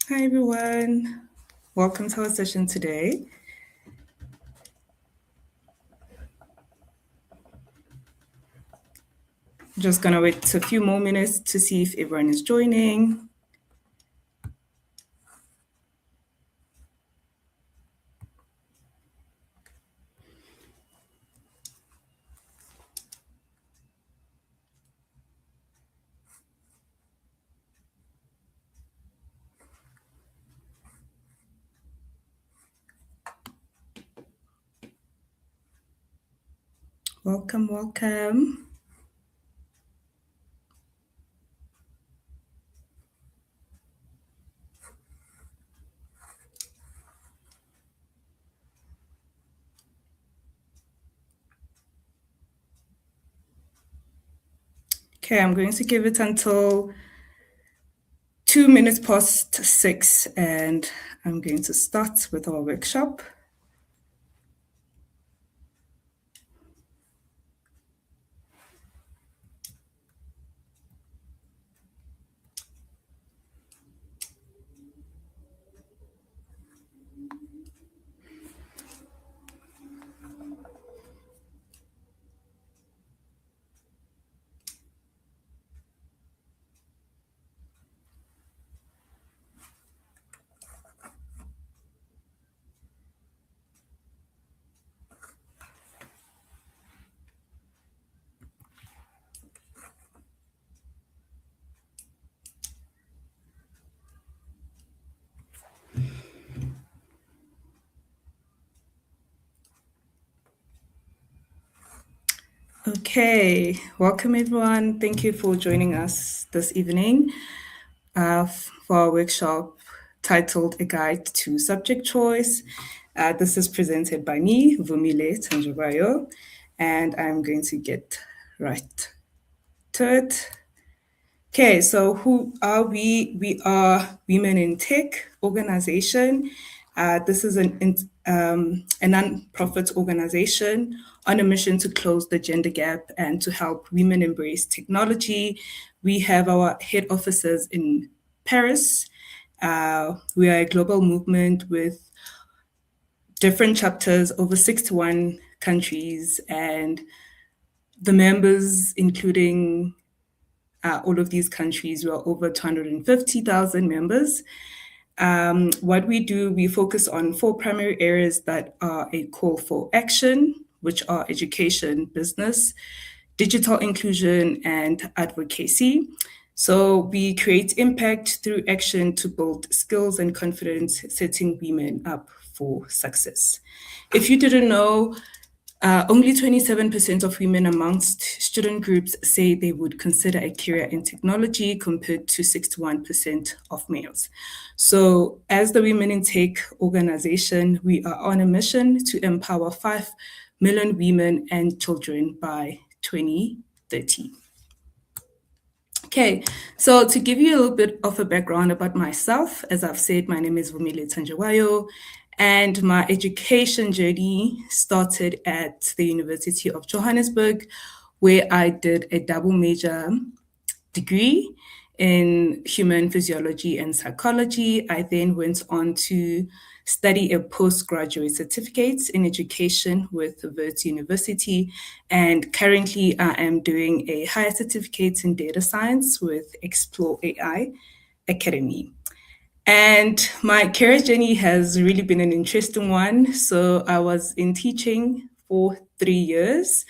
Hi, everyone. Welcome to our session today. Just going to wait a few more minutes to see if everyone is joining. Welcome. Okay, I'm going to give it until 2 minutes past 6, and I'm going to start with our workshop. Okay, welcome everyone. Thank you for joining us this evening for our workshop titled A Guide to Subject Choice. This is presented by me, Vumile Tanjubayo, and I'm going to get right to it. Okay, so who are we? We are Women in Tech organization. This is a non-profit organization on a mission to close the gender gap and to help women embrace technology. We have our head offices in Paris. We are a global movement with different chapters over 61 countries, and the members, including all of these countries, we are over 250,000 members. What we do, we focus on 4 primary areas that are a call for action, which are education, business, digital inclusion, and advocacy. So we create impact through action to build skills and confidence, setting women up for success. If you didn't know, only 27% of women amongst student groups say they would consider a career in technology compared to 61% of males. So, as the Women in Tech organization, we are on a mission to empower 5 million women and children by 2030. Okay, so to give you a little bit of a background about myself, as I've said, my name is Vumile Tanjawayo, and my education journey started at the University of Johannesburg, where I did a double major degree in human physiology and psychology. I then went on to study a postgraduate certificate in education with Wits University. And currently, I am doing a higher certificate in data science with Explore AI Academy. And my career journey has really been an interesting one. So I was in teaching for 3 years,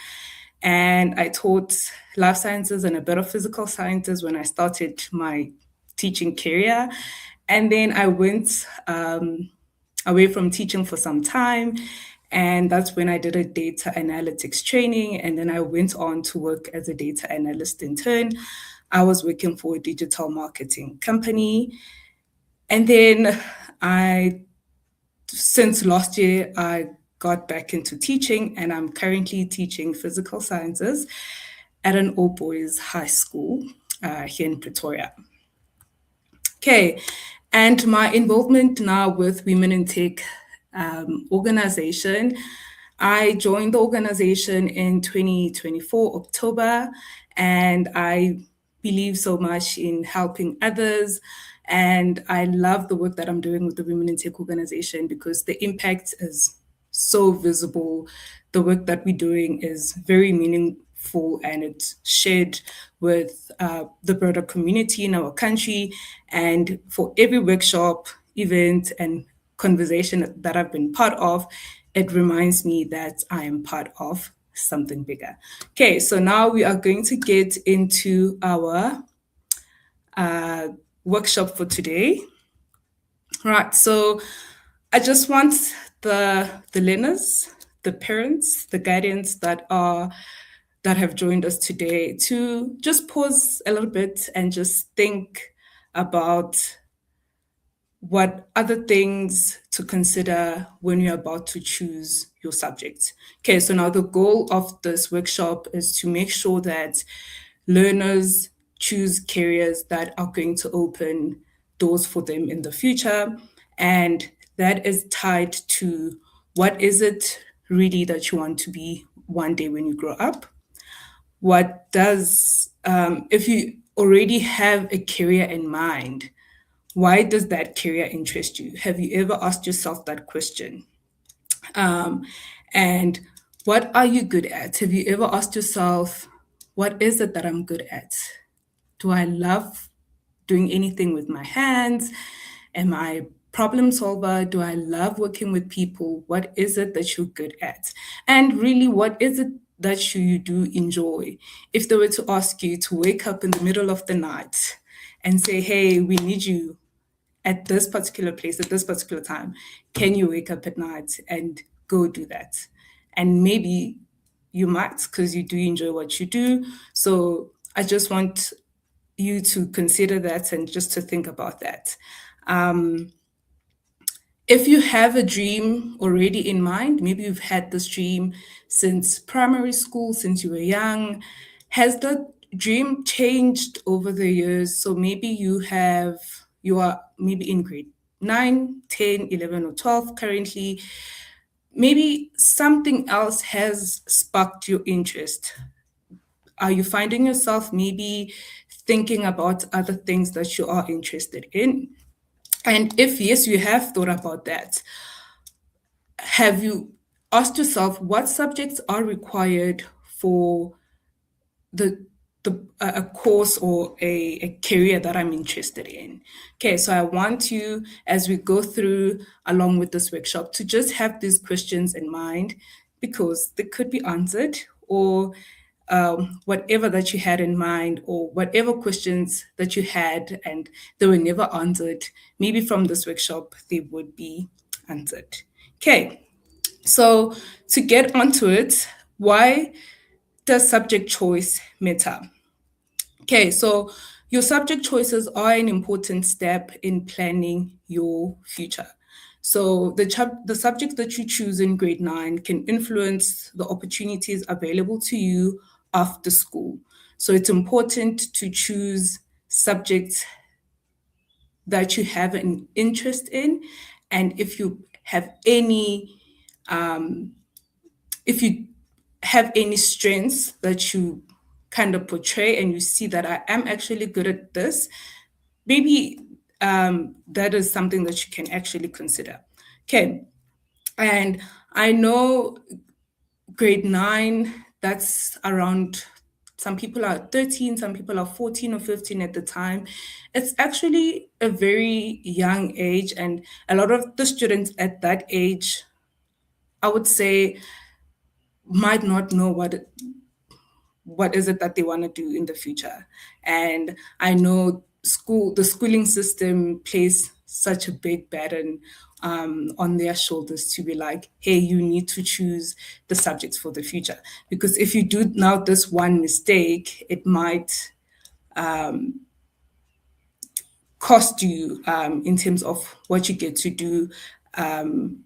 and I taught life sciences and a bit of physical sciences when I started my teaching career. And then I went away from teaching for some time. And that's when I did a data analytics training. And then I went on to work as a data analyst intern. I was working for a digital marketing company. And then since last year, I got back into teaching, and I'm currently teaching physical sciences at an all boys high school here in Pretoria. Okay, and my involvement now with Women in Tech organization, I joined the organization in 2024 October, and I believe so much in helping others And I love the work that I'm doing with the Women in Tech organization because the impact is so visible. The work that we're doing is very meaningful and it's shared with the broader community in our country. And for every workshop, event, and conversation that I've been part of, it reminds me that I am part of something bigger. Okay, so now we are going to get into our uh, workshop for today. Right, so I just want the learners, the parents, the guardians that have joined us today to just pause a little bit and just think about what other things to consider when you're about to choose your subject. Okay, so now the goal of this workshop is to make sure that learners choose careers that are going to open doors for them in the future. And that is tied to what is it really that you want to be one day when you grow up? If you already have a career in mind, why does that career interest you? Have you ever asked yourself that question? Um, and what are you good at? Have you ever asked yourself, what is it that I'm good at? Do I love doing anything with my hands? Am I a problem solver? Do I love working with people? What is it that you're good at? And really, what is it that you do enjoy? If they were to ask you to wake up in the middle of the night and say, hey, we need you at this particular place at this particular time, can you wake up at night and go do that? And maybe you might because you do enjoy what you do. So I just want you to consider that and just to think about that. Um, if you have a dream already in mind, maybe you've had this dream since primary school, since you were young, has the dream changed over the years? So maybe you are maybe in grade 9, 10, 11, or 12 currently. Maybe something else has sparked your interest. Are you finding yourself maybe thinking about other things that you are interested in? And if yes, you have thought about that, have you asked yourself what subjects are required for the a course or a career that I'm interested in? Okay, so I want you, as we go through along with this workshop, to just have these questions in mind because they could be answered, or whatever that you had in mind, or whatever questions that you had and they were never answered, maybe from this workshop they would be answered. Okay, so to get onto it, why does subject choice matter? Okay, so your subject choices are an important step in planning your future. So the subjects that you choose in grade 9 can influence the opportunities available to you after school. So it's important to choose subjects that you have an interest in, and um, if you have any strengths that you kind of portray and you see that I am actually good at this, maybe that is something that you can actually consider. Okay. And I know grade 9, that's around, some people are 13, some people are 14 or 15 at the time. It's actually a very young age, and a lot of the students at that age, I would say, might not know what is it that they want to do in the future. And I know the schooling system plays such a big burden on their shoulders to be like, hey, you need to choose the subjects for the future. Because if you do now this one mistake, it might cost you in terms of what you get to do in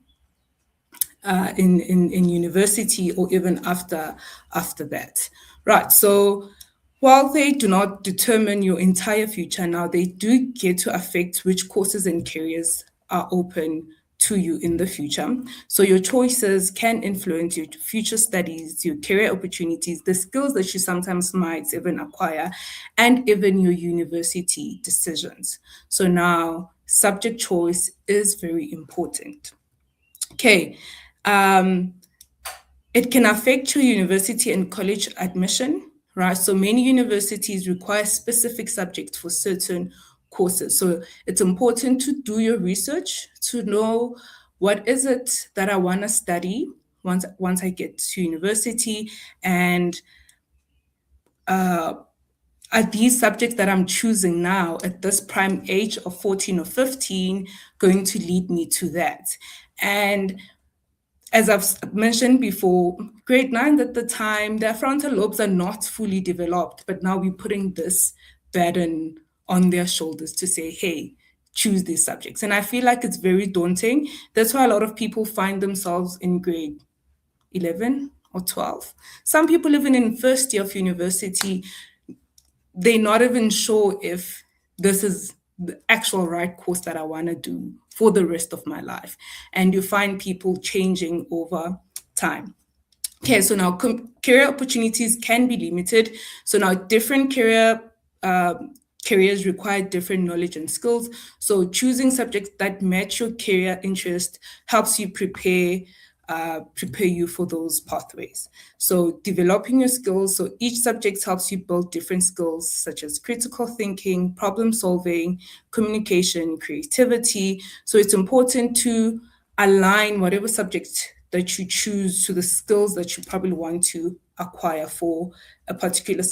university or even after that. Right. So while they do not determine your entire future, now they do get to affect which courses and careers are open to you in the future. So your choices can influence your future studies, your career opportunities, the skills that you sometimes might even acquire, and even your university decisions. So now subject choice is very important. Okay. Um, it can affect your university and college admission, right? So many universities require specific subjects for certain courses. So it's important to do your research to know what is it that I want to study once I get to university, and are these subjects that I'm choosing now at this prime age of 14 or 15 going to lead me to that? And as I've mentioned before, grade nine at the time, their frontal lobes are not fully developed, but now we're putting this burden on their shoulders to say, hey, choose these subjects. And I feel like it's very daunting. That's why a lot of people find themselves in grade 11 or 12. Some people, even in first year of university, they're not even sure if this is the actual right course that I want to do for the rest of my life. And you find people changing over time. Okay, so now career opportunities can be limited. So now different careers require different knowledge and skills. So choosing subjects that match your career interest helps you prepare you for those pathways. So developing your skills. So each subject helps you build different skills such as critical thinking, problem solving, communication, creativity. So it's important to align whatever subject that you choose to the skills that you probably want to acquire for a particular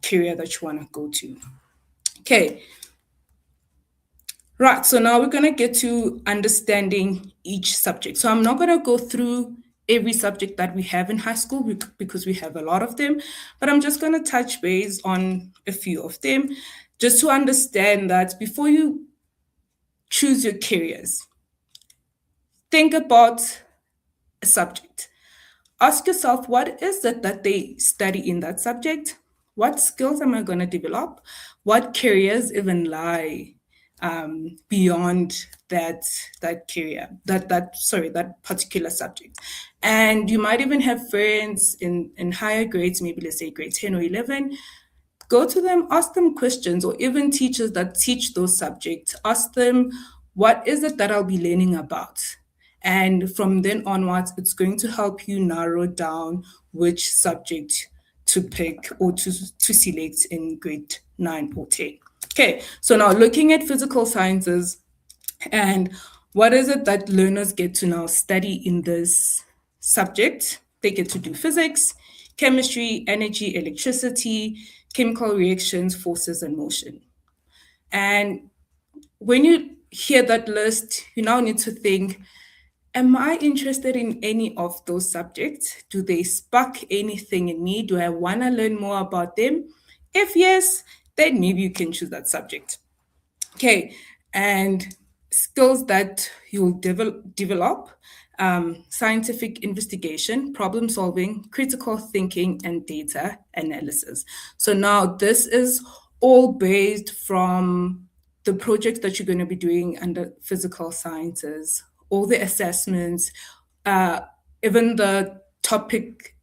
career that you want to go to. Okay, right. So now we're going to get to understanding each subject. So I'm not going to go through every subject that we have in high school because we have a lot of them, but I'm just going to touch base on a few of them just to understand that before you choose your careers, think about a subject. Ask yourself, what is it that they study in that subject? What skills am I going to develop? What careers even lie beyond that career, that particular subject? And you might even have friends in higher grades, maybe let's say grade 10 or 11. Go to them, ask them questions, or even teachers that teach those subjects. Ask them, what is it that I'll be learning about? And from then onwards, it's going to help you narrow down which subject to pick or to select in grade 9 or 10. Okay, so now looking at physical sciences, and what is it that learners get to now study in this subject? They get to do physics, chemistry, energy, electricity, chemical reactions, forces, and motion. And when you hear that list, you now need to think, am I interested in any of those subjects? Do they spark anything in me? Do I want to learn more about them? If yes, then maybe you can choose that subject. Okay, and skills that you'll develop, scientific investigation, problem solving, critical thinking, and data analysis. So now this is all based from the projects that you're going to be doing under physical sciences, all the assessments, uh, even the topic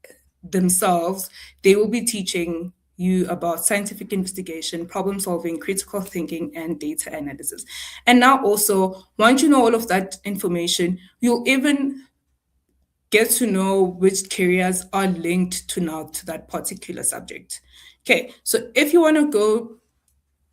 themselves, they will be teaching you about scientific investigation, problem solving, critical thinking, and data analysis. And now, also, once you know all of that information, you'll even get to know which careers are linked to now to that particular subject. Okay, so if you want to go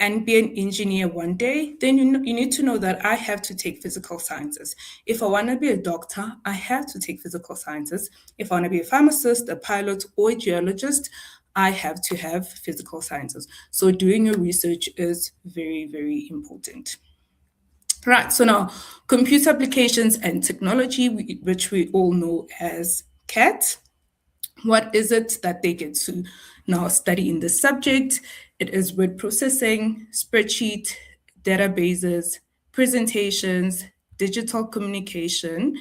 and be an engineer one day, then you need to know that I have to take physical sciences. If I want to be a doctor, I have to take physical sciences. If I want to be a pharmacist, a pilot, or a geologist, I have to have physical sciences. So doing your research is very, very important. Right, so now computer applications and technology, which we all know as CAT. What is it that they get to now study in this subject? It is word processing, spreadsheet, databases, presentations, digital communication,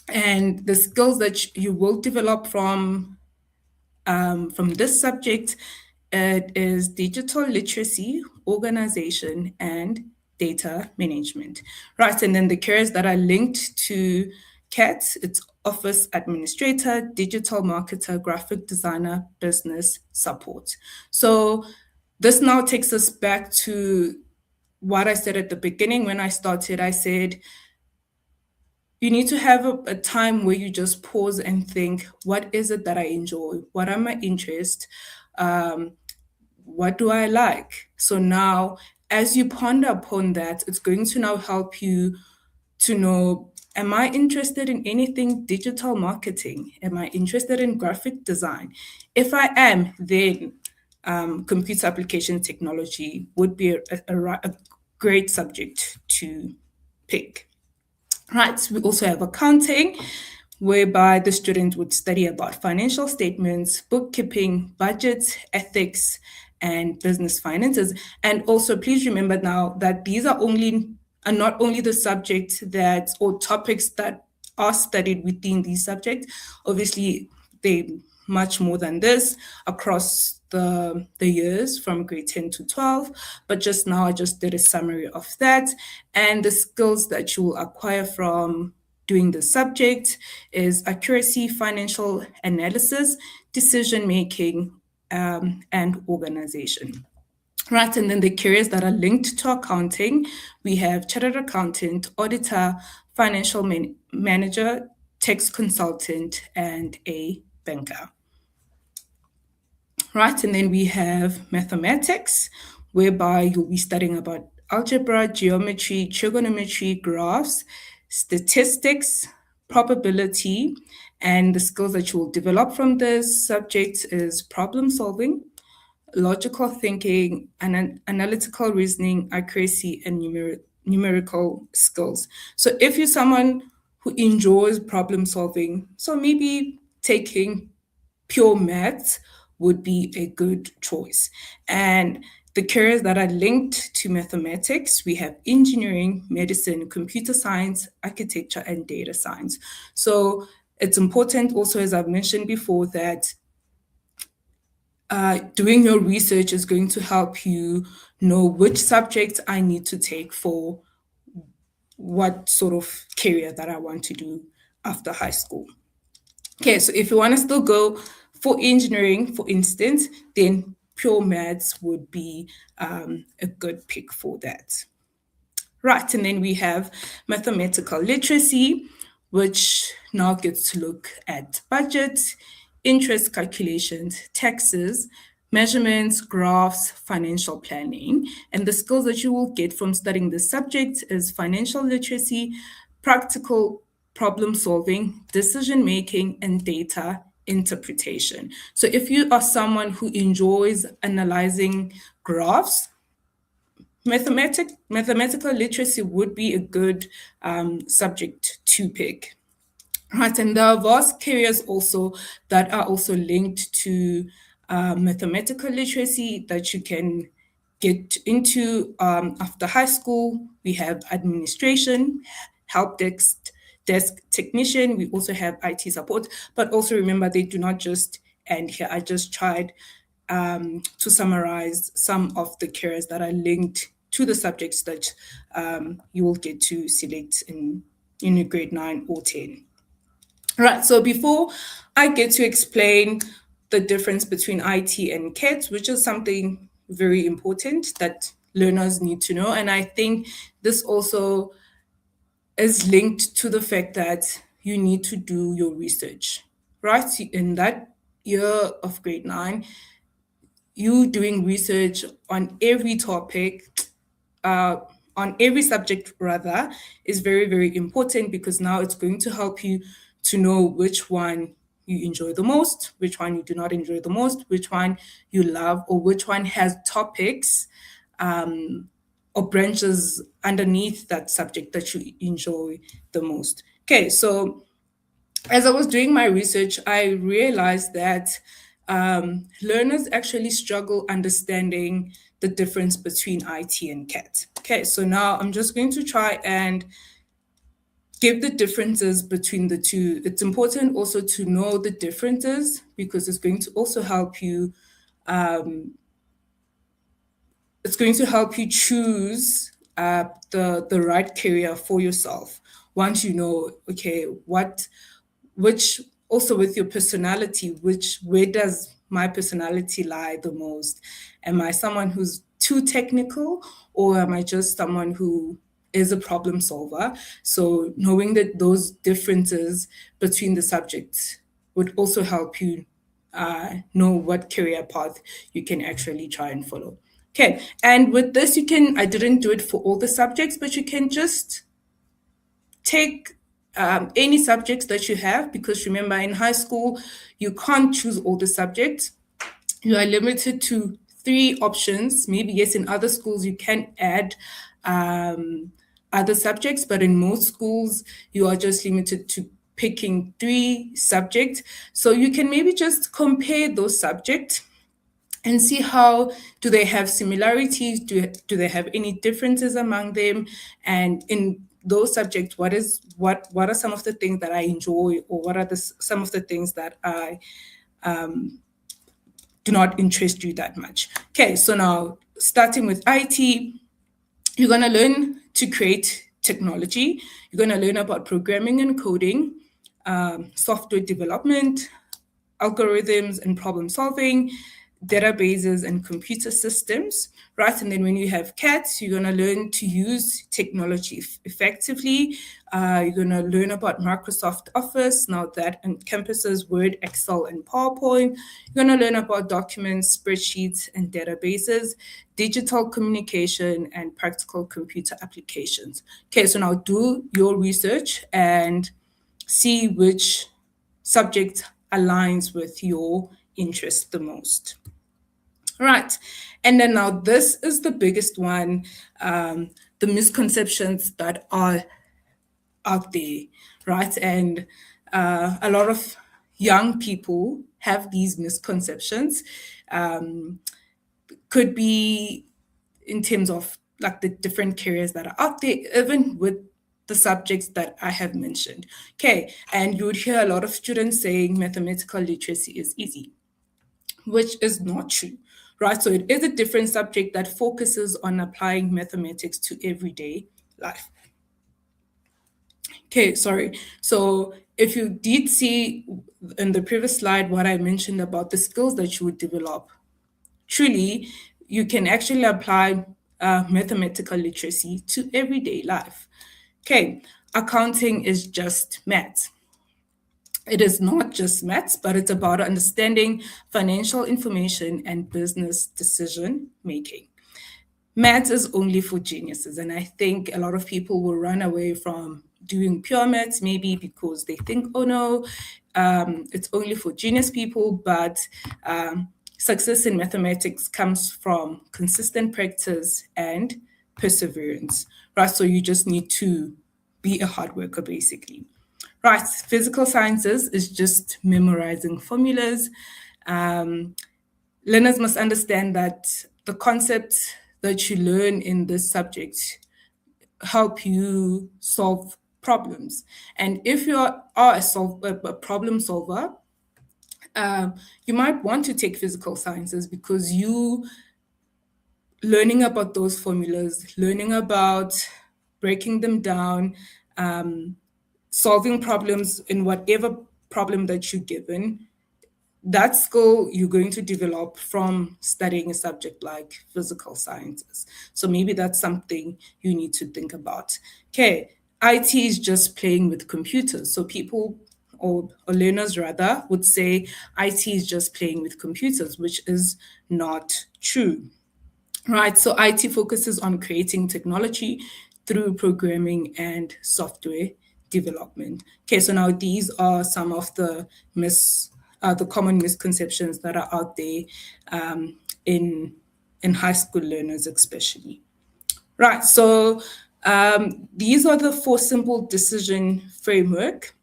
and the skills that you will develop from this subject. It is digital literacy, organization, and data management. Right, and then the careers that are linked to CAT, it's office administrator, digital marketer, graphic designer, business support. So this now takes us back to what I said at the beginning when I started. I said, you need to have a time where you just pause and think, what is it that I enjoy? What are my interests? Um, what do I like? So now, as you ponder upon that, it's going to now help you to know, am I interested in anything digital marketing? Am I interested in graphic design? If I am, then computer application technology would be a great subject to pick. Right, we also have accounting, whereby the student would study about financial statements, bookkeeping, budgets, ethics, and business finances. And also, please remember now that these are not only the subjects that or topics that are studied within these subjects. Obviously, they much more than this across the years from grade 10 to 12, but just now I just did a summary of that. And the skills that you will acquire from doing the subject is accuracy, financial analysis, decision making, and organization. Right, and then the careers that are linked to accounting, we have chartered accountant, auditor, manager, tax consultant, and a banker. Right, and then we have mathematics, whereby you'll be studying about algebra, geometry, trigonometry, graphs, statistics, probability, and the skills that you will develop from this subject is problem solving, logical thinking, and analytical reasoning, accuracy, and numerical skills. So if you're someone who enjoys problem solving, so maybe taking pure maths would be a good choice. And the careers that are linked to mathematics, we have engineering, medicine, computer science, architecture, and data science. So it's important also, as I've mentioned before, that doing your research is going to help you know which subjects I need to take for what sort of career that I want to do after high school. Okay, so if you want to still go for engineering, for instance, then pure maths would be a good pick for that. Right, and then we have mathematical literacy, which now gets to look at budget, interest calculations, taxes, measurements, graphs, financial planning. And the skills that you will get from studying this subject is financial literacy, practical problem solving, decision making, and data interpretation. So if you are someone who enjoys analyzing graphs, mathematical literacy would be a good subject to pick. Right, and there are vast careers also that are also linked to mathematical literacy that you can get into after high school. We have administration, help desk technician. We also have IT support, but also remember they do not just end here. I just tried to summarize some of the careers that are linked to the subjects that you will get to select in your grade 9 or 10. Right, so before I get to explain the difference between IT and CAT, which is something very important that learners need to know, and I think this also is linked to the fact that you need to do your research, right? In that year of grade 9, you doing research on every topic, uh, on every subject rather, is very, very important because now it's going to help you to know which one you enjoy the most, which one you do not enjoy the most, which one you love, or which one has topics or branches underneath that subject that you enjoy the most. Okay, so as I was doing my research, I realized that learners actually struggle understanding the difference between IT and CAT. Okay, so now I'm just going to try and give the differences between the two. It's important also to know the differences because it's going to also help you. It's going to help you choose the right career for yourself. Once you know, okay, which also with your personality, which where does my personality lie the most? Am I someone who's too technical, or am I just someone who is a problem solver? So knowing that those differences between the subjects would also help you know what career path you can actually try and follow. Okay, and with this, I didn't do it for all the subjects, but you can just take any subjects that you have, because remember, in high school, you can't choose all the subjects. You are limited to three options. Maybe, yes, in other schools, you can add other subjects, but in most schools, you are just limited to picking three subjects. So you can maybe just compare those subjects and see how do they have similarities, do they have any differences among them, and in those subjects, what are some of the things that I enjoy, or what are some of the things that I do not interest you that much. Okay, so now starting with IT, you're going to learn to create technology, you're going to learn about programming and coding, software development, algorithms and problem solving, databases and computer systems, right? And then when you have cats, you're going to learn to use technology effectively. You're going to learn about Microsoft Office, now that encompasses Word, Excel, and PowerPoint. You're going to learn about documents, spreadsheets, and databases, digital communication, and practical computer applications. Okay, so now do your research and see which subject aligns with your interest the most. Right. And then now this is the biggest one, the misconceptions that are out there, right? And a lot of young people have these misconceptions. Could be in terms of like the different careers that are out there, even with the subjects that I have mentioned. Okay, and you would hear a lot of students saying mathematical literacy is easy, which is not true, right? So it is a different subject that focuses on applying mathematics to everyday life. Okay, sorry. So if you did see in the previous slide what I mentioned about the skills that you would develop, truly, you can actually apply mathematical literacy to everyday life. Okay, accounting is just math. It is not just maths, but it's about understanding financial information and business decision making. Maths is only for geniuses, and I think a lot of people will run away from doing pure maths, maybe because they think, oh no, it's only for genius people. But success in mathematics comes from consistent practice and perseverance, right? So you just need to be a hard worker, basically. Right, physical sciences is just memorizing formulas. Learners must understand that the concepts that you learn in this subject help you solve problems. And if you are a problem solver, you might want to take physical sciences, because you learning about those formulas, learning about breaking them down, solving problems in whatever problem that you're given, that skill you're going to develop from studying a subject like physical sciences. So maybe that's something you need to think about. Okay, IT is just playing with computers. So people, or learners rather, would say IT is just playing with computers, which is not true. Right, so IT focuses on creating technology through programming and software development. Okay, so now these are some of the common misconceptions that are out there in high school learners, especially. Right, so these are the four simple decision framework.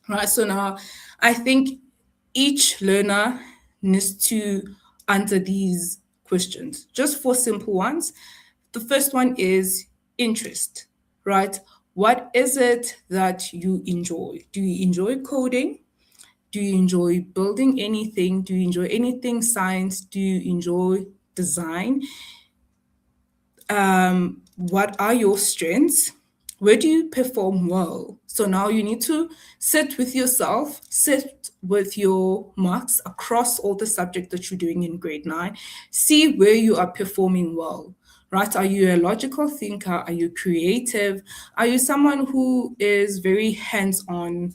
Right, so now I think each learner needs to answer these questions, just four simple ones. The first one is interest, right? What is it that you enjoy? Do you enjoy coding? Do you enjoy building anything? Do you enjoy anything science? Do you enjoy design? what are your strengths? Where do you perform well? So now you need to sit with yourself, sit with your marks across all the subjects that you're doing in grade 9, see where you are performing well. Right? Are you a logical thinker? Are you creative? Are you someone who is very hands on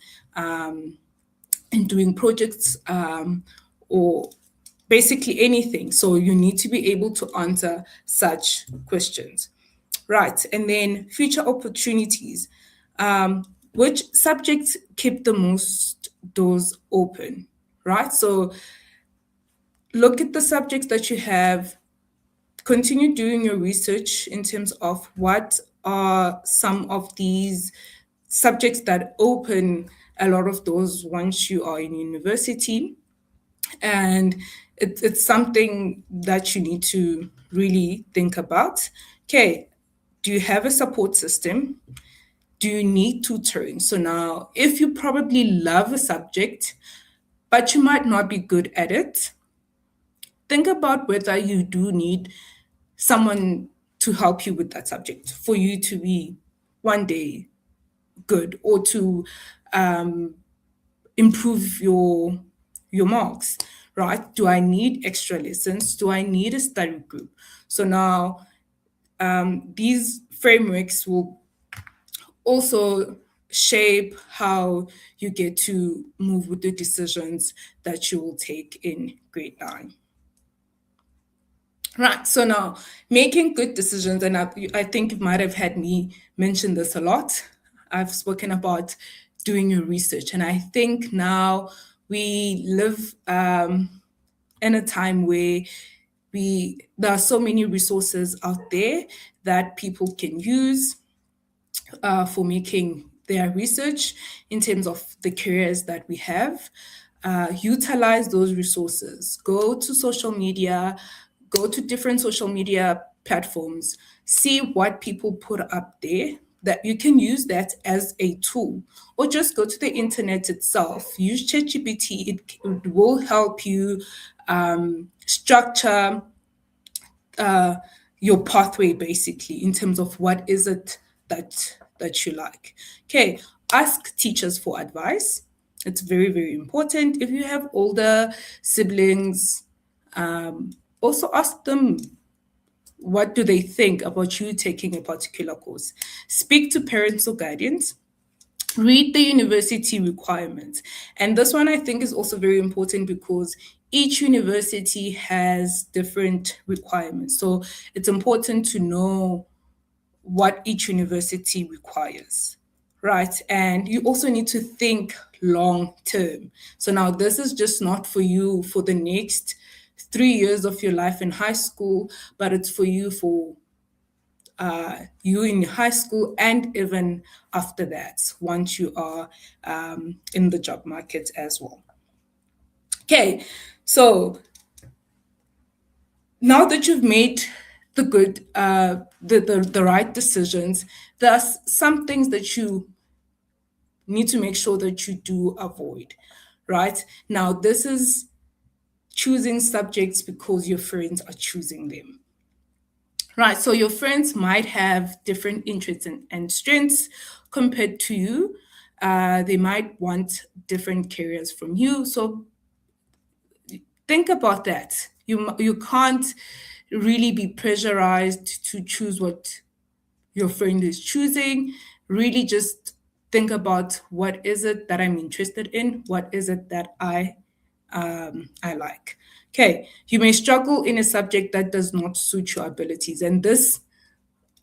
in doing projects or basically anything? So you need to be able to answer such questions. Right. And then future opportunities. Which subjects keep the most doors open? Right. So look at the subjects that you have, continue doing your research in terms of what are some of these subjects that open a lot of doors once you are in university. And it's something that you need to really think about. Okay, do you have a support system? Do you need tutoring? So now, if you probably love a subject, but you might not be good at it, think about whether you do need someone to help you with that subject for you to be one day good, or to um, improve your marks. Right? Do I need extra lessons? Do I need a study group? So now these frameworks will also shape how you get to move with the decisions that you will take in grade 9. Right. So now making good decisions, and I think you might have had me mention this a lot. I've spoken about doing your research, and I think now we live in a time where there are so many resources out there that people can use for making their research in terms of the careers that we have. Utilize those resources. Go to social media, go to different social media platforms, see what people put up there, that you can use that as a tool, or just go to the internet itself. Use ChatGPT. It will help you structure your pathway, basically, in terms of what is it that you like. Okay, ask teachers for advice. It's very, very important. If you have older siblings, also ask them what do they think about you taking a particular course. Speak to parents or guardians. Read the university requirements. And this one I think is also very important because each university has different requirements. So it's important to know what each university requires, right? And you also need to think long term. So now this is just not for you for the next 3 years of your life in high school, but it's for you for you in high school and even after that, once you are in the job market as well. Okay, so now that you've made the good, the right decisions, there's some things that you need to make sure that you do avoid, right? Now, this is choosing subjects because your friends are choosing them. Right, so your friends might have different interests and strengths compared to you. They might want different careers from you. So think about that. You can't really be pressurized to choose what your friend is choosing. Really just think about what is it that I'm interested in? What is it that I like? Okay, you may struggle in a subject that does not suit your abilities. And this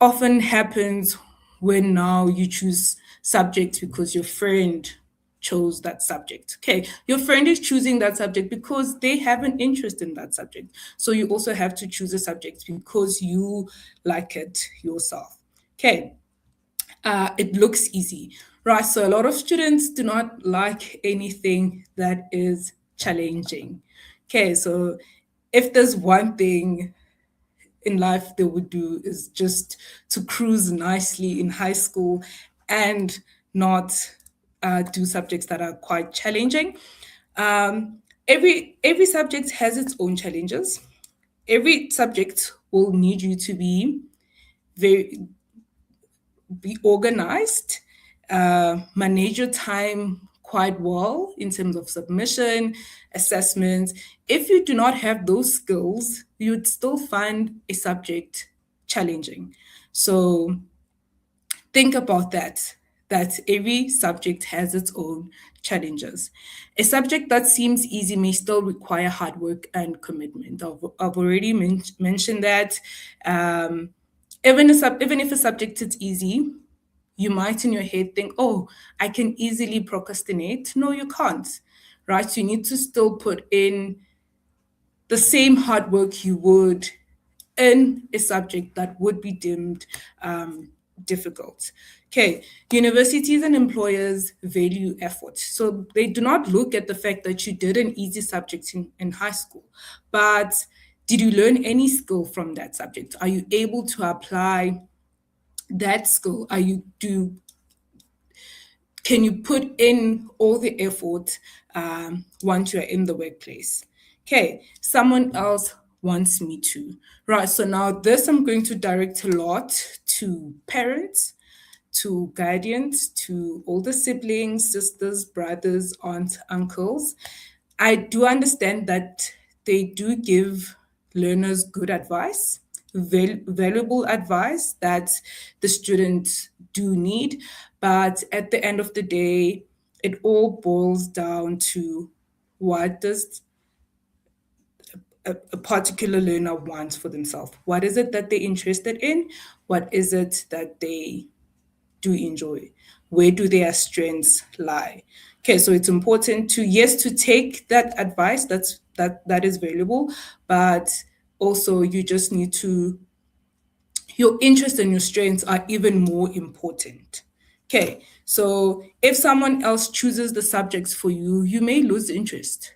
often happens when now you choose subjects because your friend chose that subject. Okay, your friend is choosing that subject because they have an interest in that subject. So you also have to choose a subject because you like it yourself. Okay, it looks easy, right? So a lot of students do not like anything that is challenging. Okay, so if there's one thing in life they would do is just to cruise nicely in high school and not do subjects that are quite challenging. Every subject has its own challenges. Every subject will need you to be very be organized, manage your time quite well in terms of submission, assessments. If you do not have those skills, you'd still find a subject challenging. So think about that every subject has its own challenges. A subject that seems easy may still require hard work and commitment. I've already mentioned that. Um, even if a subject is easy, you might in your head think, oh, I can easily procrastinate. No, you can't, right? You need to still put in the same hard work you would in a subject that would be deemed difficult. Okay, universities and employers value effort. So they do not look at the fact that you did an easy subject in high school, but did you learn any skill from that subject? Are you able to apply that skill? Can you put in all the effort once you're in the workplace? Okay, someone else wants me to. Right, so now this I'm going to direct a lot to parents, to guardians, to older siblings, sisters, brothers, aunts, uncles. I do understand that they do give learners good advice, valuable advice that the students do need. But at the end of the day, it all boils down to what does a particular learner want for themselves? What is it that they're interested in? What is it that they do enjoy? Where do their strengths lie? Okay, so it's important to, yes, to take that advice that is valuable, but also you just need to, your interest and your strengths are even more important. Okay, so if someone else chooses the subjects for you, you may lose interest.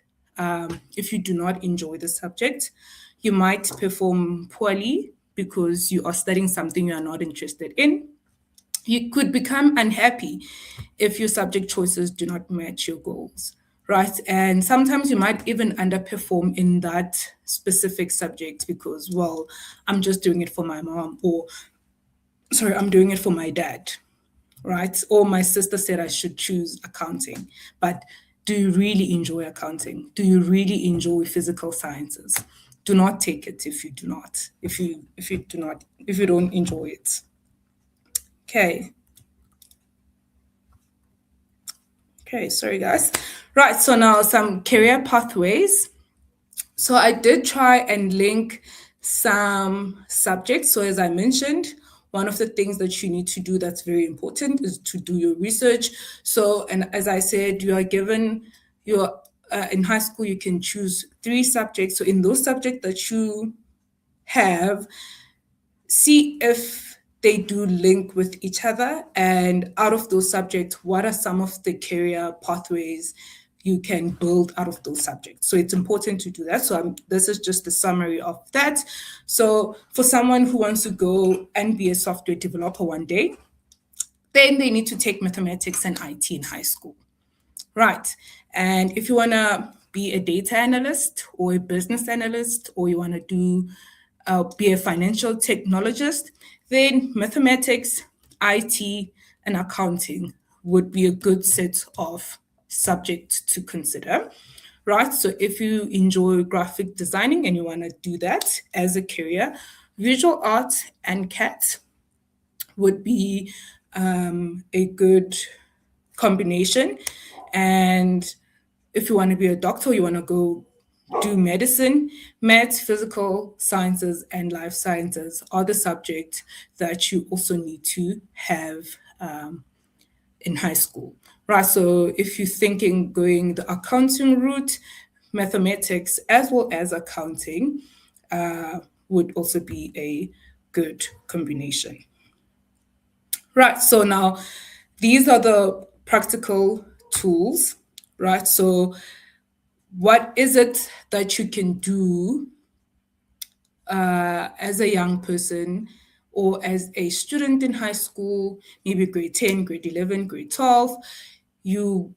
If you do not enjoy the subject, you might perform poorly because you are studying something you are not interested in. You could become unhappy if your subject choices do not match your goals, right? And sometimes you might even underperform in that specific subject because, well, I'm just doing it for my mom, or sorry, I'm doing it for my dad, right? Or my sister said I should choose accounting. But do you really enjoy accounting? Do you really enjoy physical sciences? Do not take it if you do not, if you don't enjoy it. Okay. Okay, sorry guys. Right, so now some career pathways. So I did try and link some subjects. So as I mentioned, one of the things that you need to do that's very important is to do your research. So, and as I said, you are given your in high school you can choose 3 subjects. So in those subjects that you have, see if they do link with each other, and out of those subjects, what are some of the career pathways you can build out of those subjects. So it's important to do that. So this is just a summary of that. So for someone who wants to go and be a software developer one day, then they need to take mathematics and IT in high school. Right. And if you want to be a data analyst or a business analyst, or you want to be a financial technologist, then mathematics, IT, and accounting would be a good set of subjects to consider. Right. So if you enjoy graphic designing and you want to do that as a career, visual art and CAT would be a good combination. And if you want to be a doctor, you want to go do medicine, maths, physical sciences, and life sciences are the subjects that you also need to have in high school, right? So if you're thinking going the accounting route, mathematics as well as accounting would also be a good combination. Right, so now these are the practical tools, right? So what is it that you can do as a young person or as a student in high school, maybe grade 10, grade 11, grade 12, you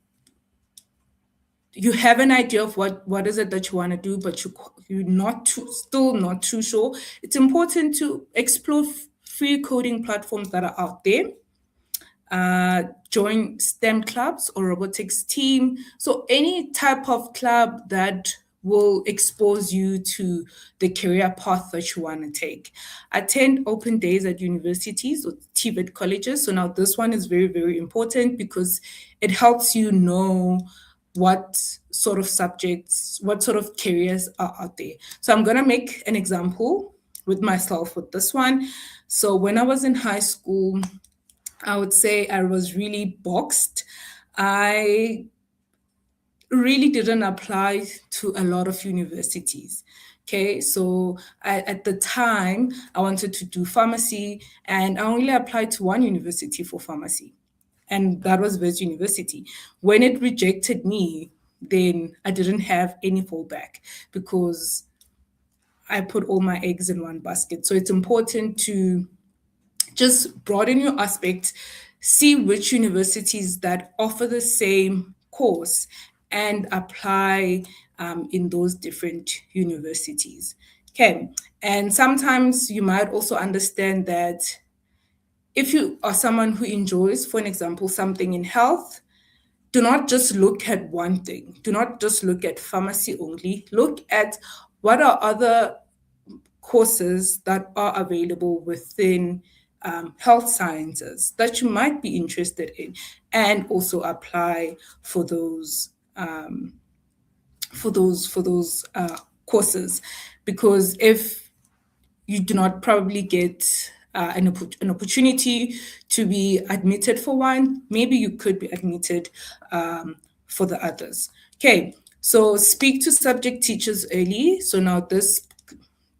have an idea of what is it that you want to do, but you're not too, still not too sure. It's important to explore free coding platforms that are out there. Join STEM clubs or robotics team. So any type of club that will expose you to the career path that you want to take. Attend open days at universities or TVET colleges. So now this one is very, very important because it helps you know what sort of subjects, what sort of careers are out there. So I'm going to make an example with myself with this one. So when I was in high school, I would say I was really boxed. I really didn't apply to a lot of universities. Okay, so at the time, I wanted to do pharmacy, and I only applied to one university for pharmacy, and that was Wits University. When it rejected me, then I didn't have any fallback because I put all my eggs in one basket. So it's important to just broaden your aspect, see which universities that offer the same course and apply in those different universities. Okay. And sometimes you might also understand that if you are someone who enjoys, for an example, something in health, do not just look at one thing. Do not just look at pharmacy only. Look at what are other courses that are available within health sciences that you might be interested in, and also apply for those courses. Because if you do not probably get an opportunity to be admitted for one, maybe you could be admitted for the others. Okay, so speak to subject teachers early. So now this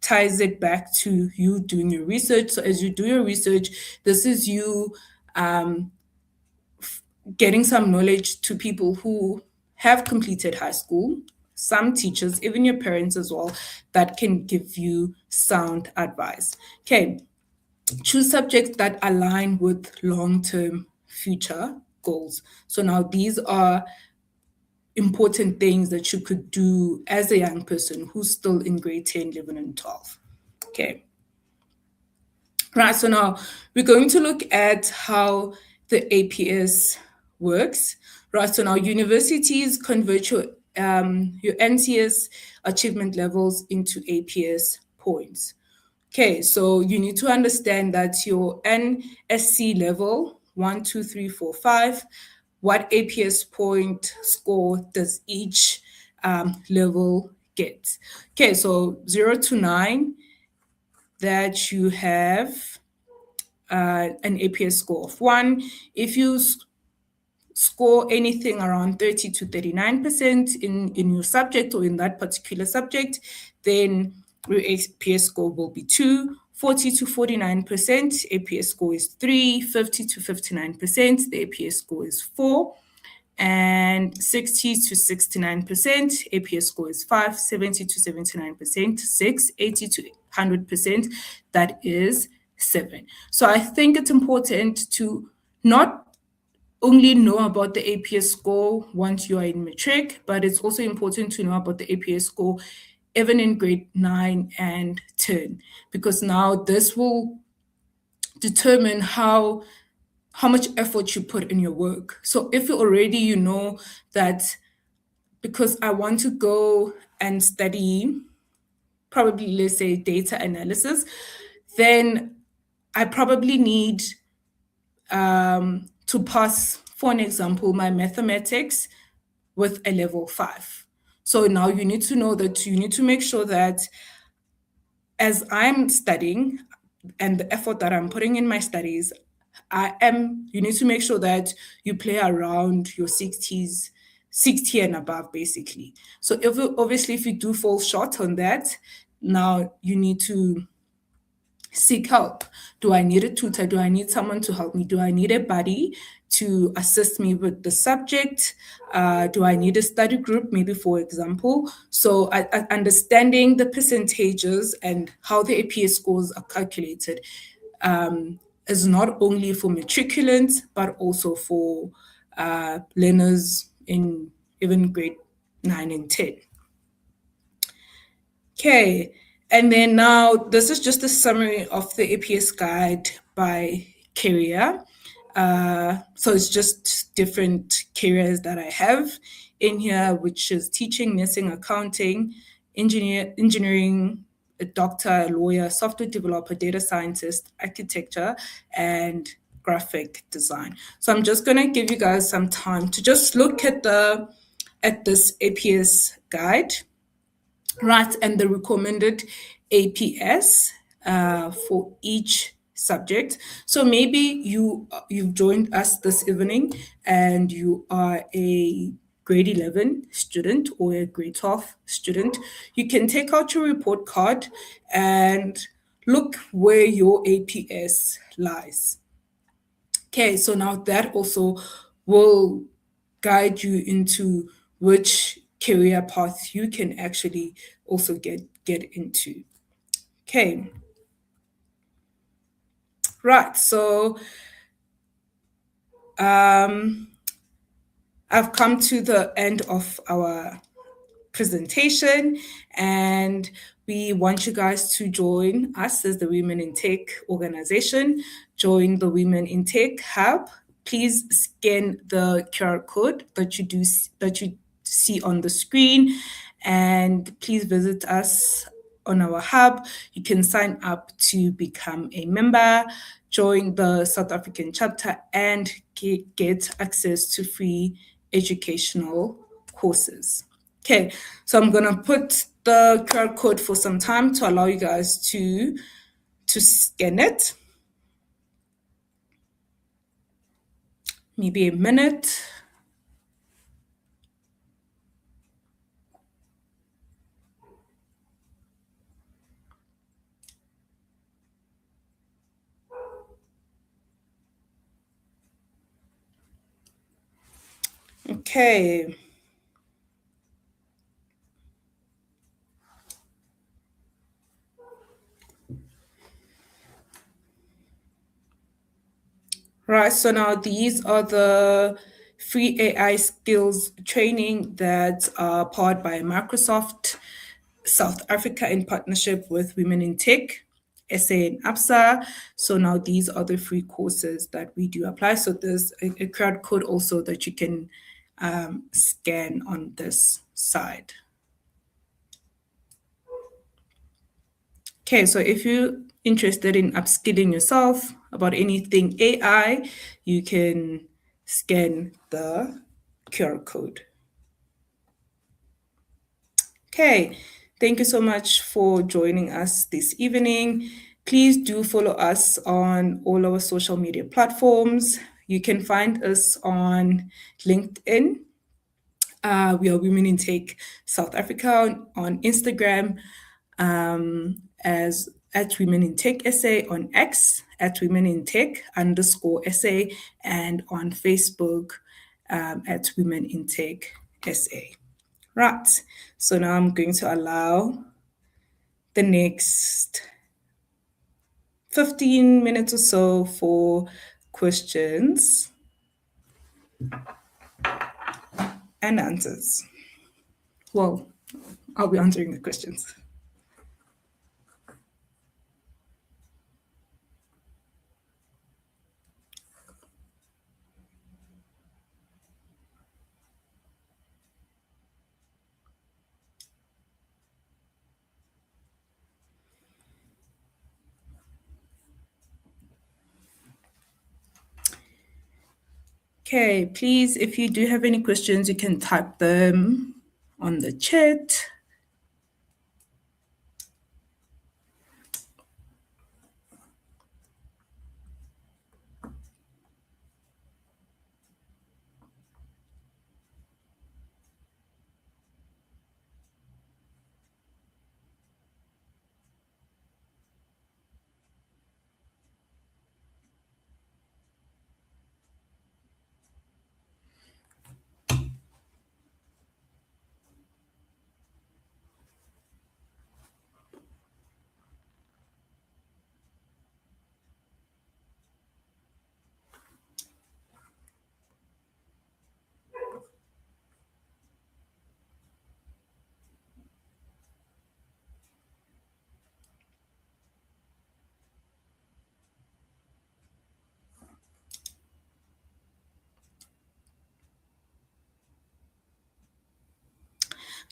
ties it back to you doing your research. So as you do your research, this is you getting some knowledge to people who have completed high school, some teachers, even your parents as well, that can give you sound advice. Okay, choose subjects that align with long-term future goals. So now these are important things that you could do as a young person who's still in grade 10, 11, and 12. Okay. Right, so now we're going to look at how the APS works. Right, so now universities convert your NCS achievement levels into APS points. Okay, so you need to understand that your NSC level 1, 2, 3, 4, 5, what APS point score does each level get? Okay, so 0 to 9, that you have an APS score of 1. If you score anything around 30 to 39% in your subject or in that particular subject, then your APS score will be 2. 40 to 49%, APS score is 3. 50 to 59%, the APS score is 4. And 60 to 69%, APS score is 5. 70 to 79%, 6. 80 to 100%, that is 7. So I think it's important to not only know about the APS score once you are in matric, but it's also important to know about the APS score even in grade 9 and 10, because now this will determine how much effort you put in your work. So if you already you know that because I want to go and study probably, let's say, data analysis, then I probably need to pass, for an example, my mathematics with a level 5. So now you need to know that you need to make sure that as I'm studying and the effort that I'm putting in my studies, you need to make sure that you play around your 60s, 60 and above, basically. So if you do fall short on that, now you need to seek help. Do I need a tutor? Do I need someone to help me? Do I need a buddy to assist me with the subject? Do I need a study group, maybe, for example? So understanding the percentages and how the APS scores are calculated is not only for matriculants, but also for learners in even grade 9 and 10. Okay, And then now, this is just a summary of the APS guide by career. So it's just different careers that I have in here, which is teaching, nursing, accounting, engineering, a doctor, a lawyer, software developer, data scientist, architecture, and graphic design. So I'm just gonna give you guys some time to just look at this APS guide, right, and the recommended APS for each subject. So maybe you've joined us this evening and you are a grade 11 student or a grade 12 student. You can take out your report card and look where your APS lies. Okay, so now that also will guide you into which career path you can actually also get into. Okay, right. So um, I've come to the end of our presentation, and we want you guys to join us as the Women in Tech organization. Join the Women in Tech Hub. Please scan the QR code that you see on the screen, and please visit us on our hub. You can sign up to become a member, join the South African chapter, and get access to free educational courses. Okay, so I'm gonna put the QR code for some time to allow you guys to scan it. Maybe a minute. Okay. Right, so now these are the free AI skills training that are powered by Microsoft South Africa in partnership with Women in Tech, SA and APSA. So now these are the free courses that we do apply. So there's a QR code also that you can scan on this side. Okay, so if you're interested in upskilling yourself about anything AI, you can scan the QR code. Okay, thank you so much for joining us this evening. Please do follow us on all our social media platforms. You can find us on LinkedIn. We are Women in Tech South Africa on Instagram, as at Women in Tech SA, on X at Women in Tech underscore SA, and on Facebook at Women in Tech SA. Right. So now I'm going to allow the next 15 minutes or so for questions and answers. Well, I'll be answering the questions. Okay, please, if you do have any questions, you can type them on the chat.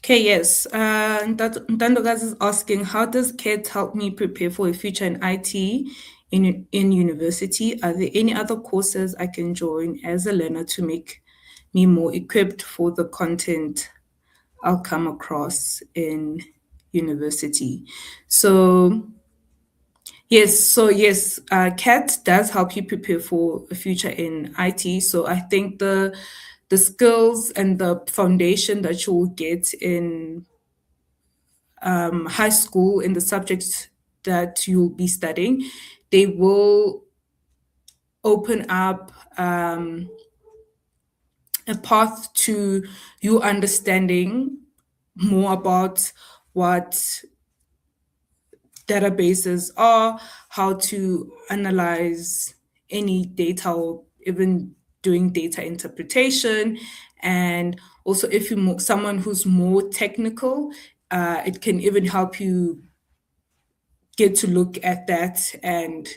Okay, yes. Ntandokazi is asking, how does CAT help me prepare for a future in IT in university? Are there any other courses I can join as a learner to make me more equipped for the content I'll come across in university? So CAT does help you prepare for a future in IT. So I think the skills and the foundation that you will get in high school in the subjects that you'll be studying, they will open up a path to you understanding more about what databases are, how to analyze any data, or even doing data interpretation. And also, if you're someone who's more technical, it can even help you get to look at that. And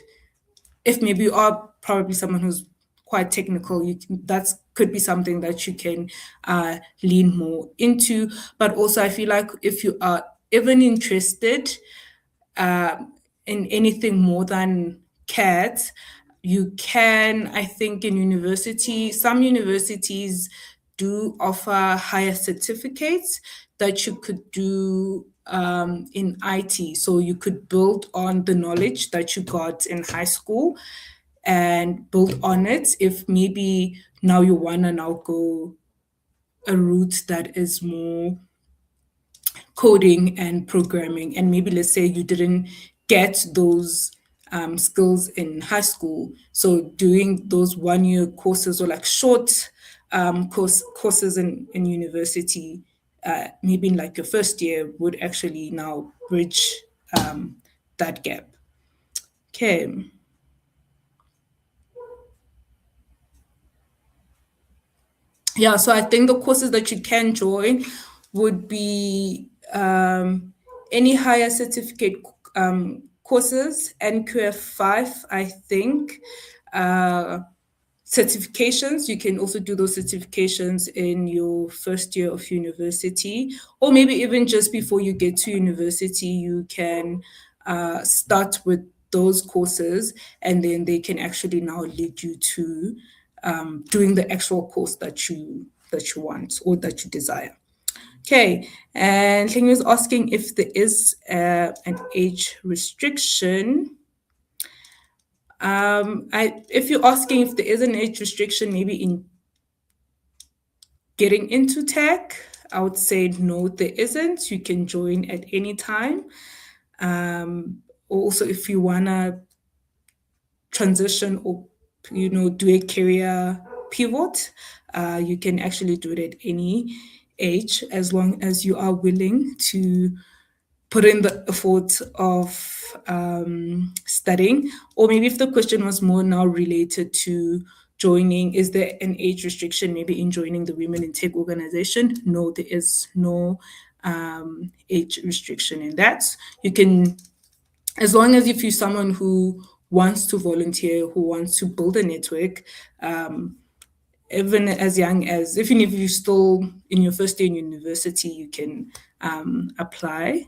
if maybe you are probably someone who's quite technical, that could be something that you can lean more into. But also, I feel like if you are even interested in anything more than CAT, you can, I think, in university, some universities do offer higher certificates that you could do in IT. So you could build on the knowledge that you got in high school and build on it if maybe now you want to now go a route that is more coding and programming, and maybe let's say you didn't get those skills in high school, so doing those 1 year courses or like short courses in university, maybe in like your first year, would actually now bridge that gap. Okay. Yeah, so I think the courses that you can join would be any higher certificate courses, NQF 5, I think. Uh, Certifications, you can also do those certifications in your first year of university, or maybe even just before you get to university, you can start with those courses, and then they can actually now lead you to doing the actual course that you want or that you desire. Okay, and Ling was asking if there is an age restriction. If you're asking if there is an age restriction, maybe in getting into tech, I would say no, there isn't. You can join at any time. Also, if you wanna transition or do a career pivot, you can actually do it at any age as long as you are willing to put in the effort of studying. Or maybe if the question was more now related to joining, is there an age restriction maybe in joining the Women in Tech organization? No, there is no age restriction in that. You can, as long as if you're someone who wants to volunteer, who wants to build a network, even as young as, even if you're still in your first year in university, you can apply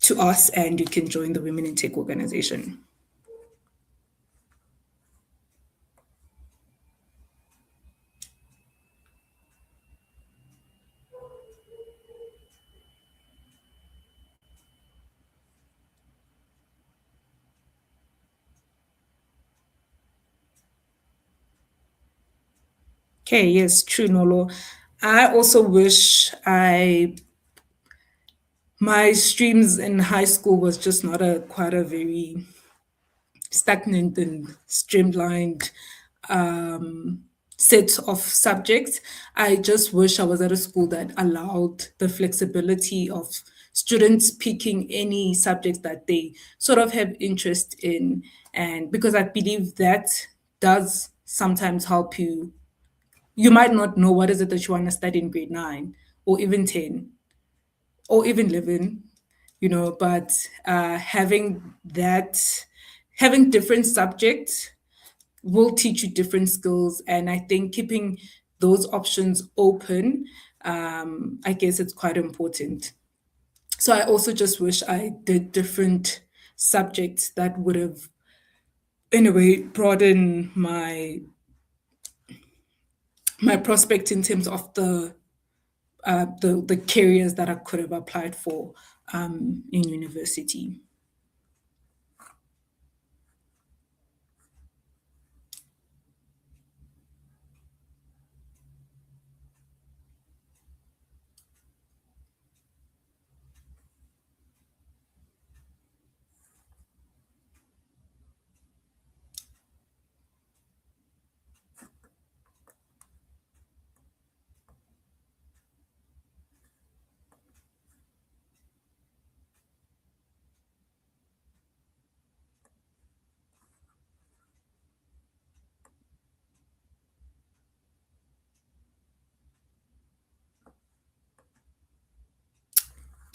to us and you can join the Women in Tech organization. Okay, yes, true, Nolo. I also wish my streams in high school was just not a quite a very stagnant and streamlined set of subjects. I just wish I was at a school that allowed the flexibility of students picking any subjects that they sort of have interest in. And because I believe that does sometimes help you. You might not know what is it that you want to study in grade 9 or even 10 or even 11, but having different subjects will teach you different skills. And I think keeping those options open I guess it's quite important. So I also just wish I did different subjects that would have, in a way, broadened my prospect in terms of the careers that I could have applied for in university.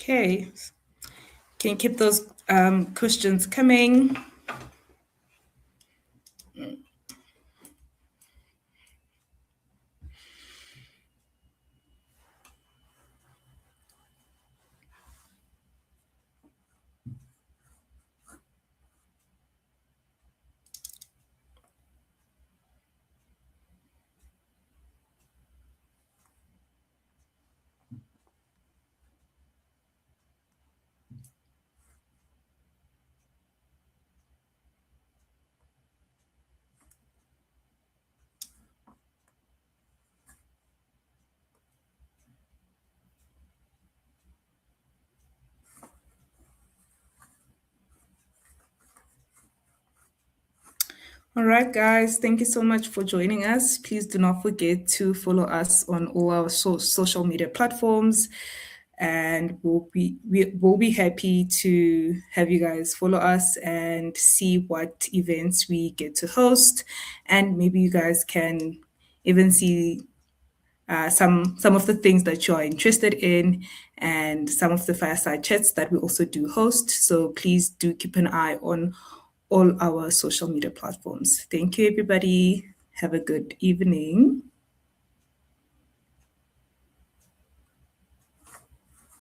Okay, can you keep those questions coming? All right, guys, thank you so much for joining us. Please do not forget to follow us on all our social media platforms, and we'll be happy to have you guys follow us and see what events we get to host, and maybe you guys can even see some of the things that you are interested in and some of the fireside chats that we also do host. So please do keep an eye on all our social media platforms. Thank you, everybody. Have a good evening.